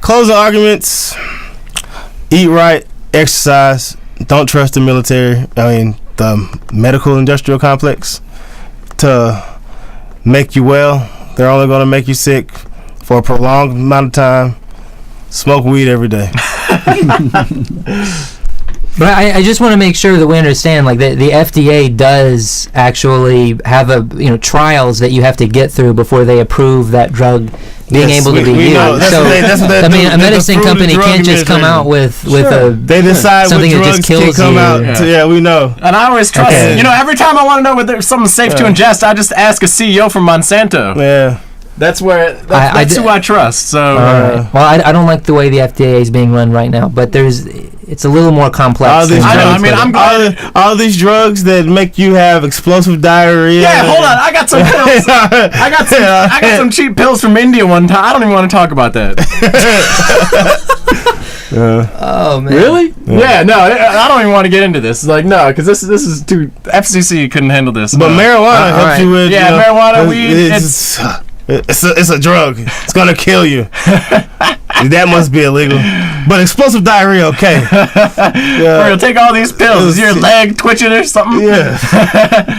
Closing arguments: eat right, exercise. Don't trust the military. The medical industrial complex to make you well. They're only going to make you sick for a prolonged amount of time. Smoke weed every day. But I just want to make sure that we understand, like, the FDA does actually have trials that you have to get through before they approve that drug being able to be used. So I mean, a medicine company can't just come out with they decide something that just kills come you. Out. Yeah, we know. And I always trust. Every time I want to know whether something's safe to ingest, I just ask a CEO from Monsanto. Yeah. That's who I trust. So, well, I don't like the way the FDA is being run right now, but it's a little more complex. All these drugs that make you have explosive diarrhea. Yeah, hold on. I got some pills. I got some cheap pills from India one time. I don't even want to talk about that. Oh man. Really? Yeah. No, I don't even want to get into this. Like, no, because this is too. FCC couldn't handle this. But marijuana helps you with. Yeah, marijuana, weed. It's a drug. It's gonna kill you. That must be illegal. But explosive diarrhea, okay. We're gonna take all these pills. Is your leg twitching or something? Yeah.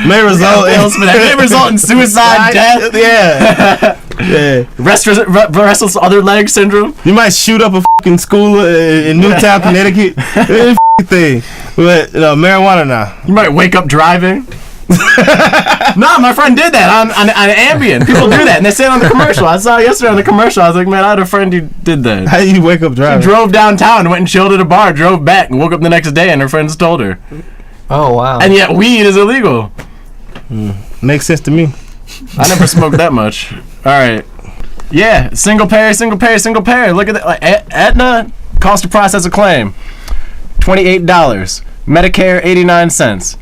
May result in suicide, death. Yeah. Restless other leg syndrome. You might shoot up a fucking school in Newtown, Connecticut. Thing. But marijuana now. You might wake up driving. No, my friend did that on Ambien. People do that, and they say it on the commercial. I saw it yesterday on the commercial. I was like, man, I had a friend who did that. How do you wake up driving? She drove downtown, went and chilled at a bar, drove back, and woke up the next day, and her friends told her. Oh, wow. And yet weed is illegal. Makes sense to me. I never smoked that much. All right. Yeah, single payer. Look at that. Like, Aetna, cost to process a claim, $28. Medicare, 89 cents.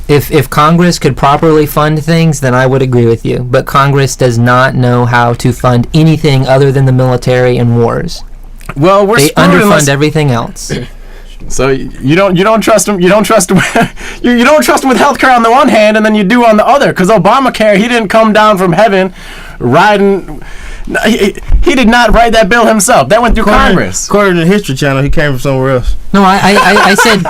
If Congress could properly fund things, then I would agree with you. But Congress does not know how to fund anything other than the military and wars. Well, they underfund everything else. So you don't trust them. You don't trust them. You don't trust them with healthcare on the one hand, and then you do on the other. Because Obamacare, he didn't come down from heaven, riding. He did not write that bill himself. That went through Congress. According to the History Channel, he came from somewhere else. No, I said.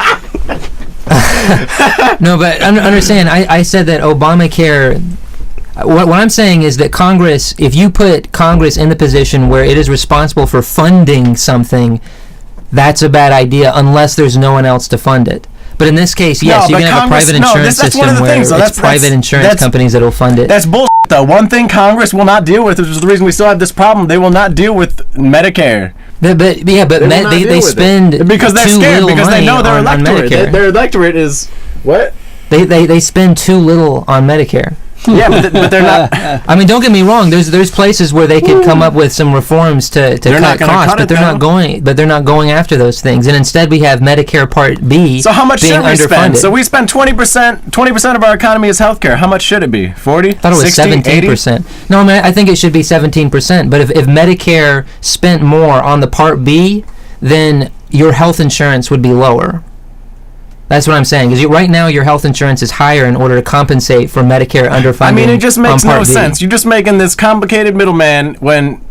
No, but understand, I said that Obamacare, what I'm saying is that Congress, if you put Congress in the position where it is responsible for funding something, that's a bad idea unless there's no one else to fund it. But in this case, yes, you can have a private insurance system where it's private insurance companies that will fund it. That's bullshit, though. One thing Congress will not deal with, which is the reason we still have this problem, they will not deal with Medicare. But they spend because they're scared, because they know their electorate. Their electorate is what? They spend too little on Medicare. Yeah, but they're not. I mean, don't get me wrong. There's places where they could come up with some reforms to cut costs, but they're not going. But they're not going after those things. And instead, we have Medicare Part B. So how much being should we underfunded. spend? So we spend 20%. 20% of our economy is healthcare. How much should it be? 40? I thought it was 17%. No, I mean, I think it should be 17%. But if Medicare spent more on the Part B, then your health insurance would be lower. That's what I'm saying. Because right now, your health insurance is higher in order to compensate for Medicare underfunding. I mean, it just makes no sense. You're just making this complicated middleman when,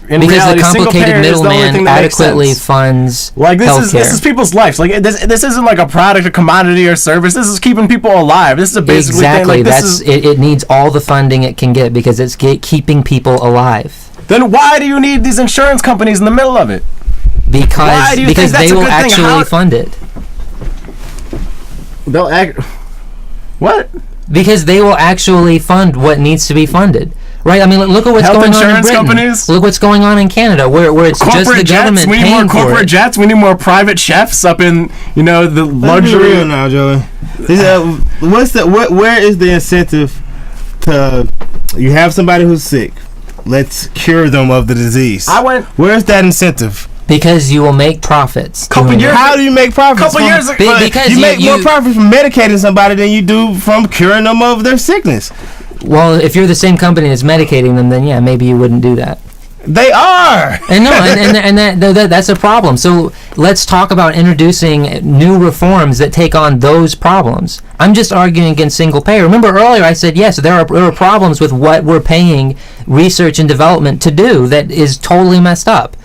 in reality, the complicated middleman adequately funds healthcare. This is people's lives. Like this isn't like a product, a commodity, or service. This is keeping people alive. This is a basic thing. Like, it needs all the funding it can get because it's keeping people alive. Then why do you need these insurance companies in the middle of it? Because they will actually fund it. They'll act. What? Because they will actually fund what needs to be funded, right? I mean, look at what's going on in Britain. Companies? Look what's going on in Canada, where it's corporate just the government paying for it. We need more corporate jets. We need more private chefs up in the luxury. Real now, Joey. Where is the incentive to? You have somebody who's sick. Let's cure them of the disease. Where's that incentive? Because you will make profits. How do you make profits? Because you make more profit from medicating somebody than you do from curing them of their sickness. Well, if you're the same company that's medicating them, then yeah, maybe you wouldn't do that. They are. And no, that's a problem. So let's talk about introducing new reforms that take on those problems. I'm just arguing against single payer. Remember earlier I said, yes, there are problems with what we're paying research and development to do that is totally messed up.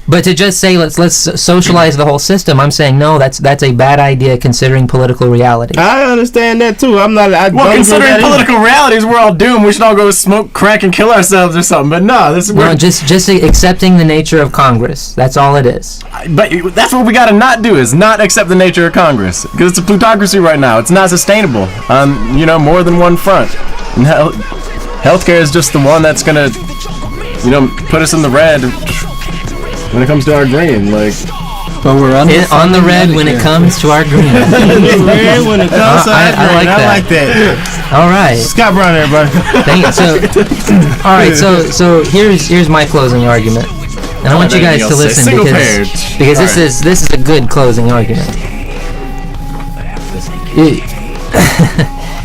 But to just say let's socialize the whole system, I'm saying no. That's a bad idea considering political realities. I understand that too. Considering political realities, we're all doomed. We should all go smoke crack and kill ourselves or something. But no, just accepting the nature of Congress. That's all it is. But that's what we got to not do, is not accept the nature of Congress, because it's a plutocracy right now. It's not sustainable on more than one front. And healthcare is just the one that's gonna put us in the red when it comes to our green. But we're on the red when it comes to our green. Red when it comes to our green. I like that. All right. Scott Brown, everybody. Thank you. All right. So here's my closing argument, and I want you guys to listen because this is a good closing argument.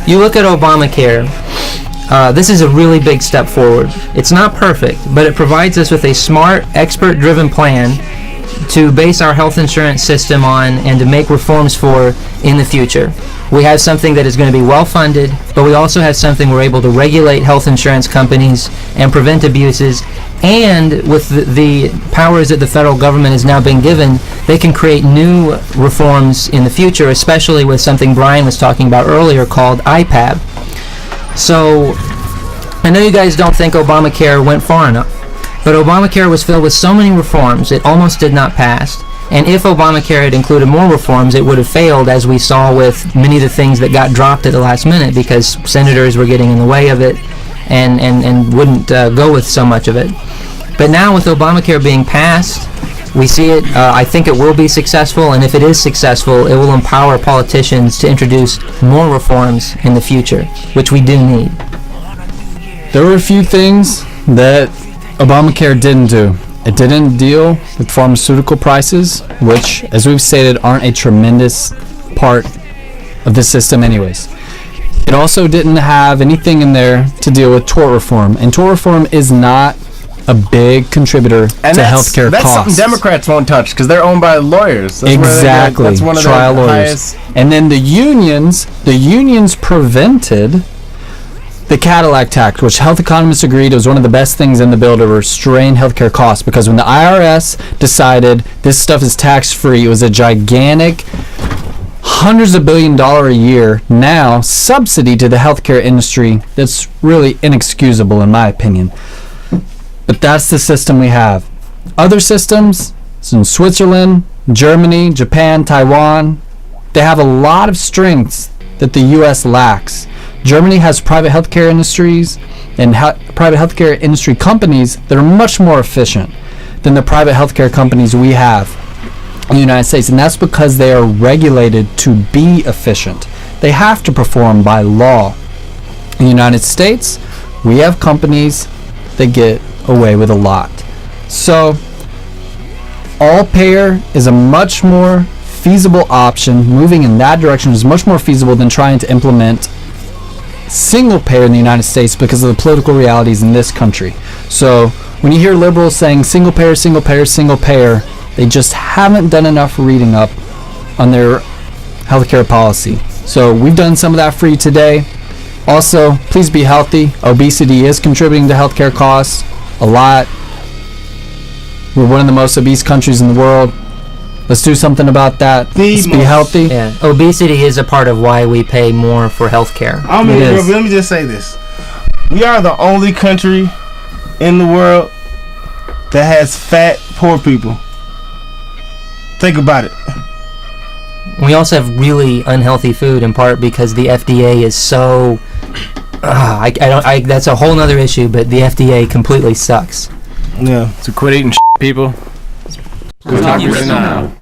You look at Obamacare. This is a really big step forward. It's not perfect, but it provides us with a smart, expert-driven plan to base our health insurance system on and to make reforms for in the future. We have something that is going to be well-funded, but we also have something we're able to regulate health insurance companies and prevent abuses, and with the powers that the federal government has now been given, they can create new reforms in the future, especially with something Brian was talking about earlier called IPAB. So, I know you guys don't think Obamacare went far enough, but Obamacare was filled with so many reforms it almost did not pass. And if Obamacare had included more reforms, it would have failed, as we saw with many of the things that got dropped at the last minute because senators were getting in the way of it and wouldn't go with so much of it. But now with Obamacare being passed, we see it. I think it will be successful, and if it is successful, it will empower politicians to introduce more reforms in the future, which we do need. There were a few things that Obamacare didn't do. It didn't deal with pharmaceutical prices, which, as we've stated, aren't a tremendous part of the system anyways. It also didn't have anything in there to deal with tort reform, and tort reform is not a big contributor to healthcare costs. That's something Democrats won't touch because they're owned by lawyers. Exactly. That's one of trial the lawyers. highest. And then the unions prevented the Cadillac tax, which health economists agreed was one of the best things in the bill to restrain healthcare costs, because when the IRS decided this stuff is tax-free, it was a gigantic hundreds of $billions a year now subsidy to the healthcare industry that's really inexcusable in my opinion. But that's the system we have. Other systems, in Switzerland, Germany, Japan, Taiwan, they have a lot of strengths that the U.S. lacks. Germany has private healthcare industries and private healthcare industry companies that are much more efficient than the private healthcare companies we have in the United States, and that's because they are regulated to be efficient. They have to perform by law. In the United States, we have companies that get away with a lot. So, all payer is a much more feasible option. Moving in that direction is much more feasible than trying to implement single payer in the United States because of the political realities in this country. So, when you hear liberals saying single payer, single payer, single payer, they just haven't done enough reading up on their healthcare policy. So, we've done some of that for you today. Also, please be healthy. Obesity is contributing to healthcare costs a lot. We're one of the most obese countries in the world. Let's do something about that. Let's be healthy. Yeah, obesity is a part of why we pay more for healthcare. Let me just say this. We are the only country in the world that has fat, poor people. Think about it. We also have really unhealthy food, in part because the FDA is so... that's a whole nother issue, but the FDA completely sucks. Yeah. So quit eating people. Plutocracy now.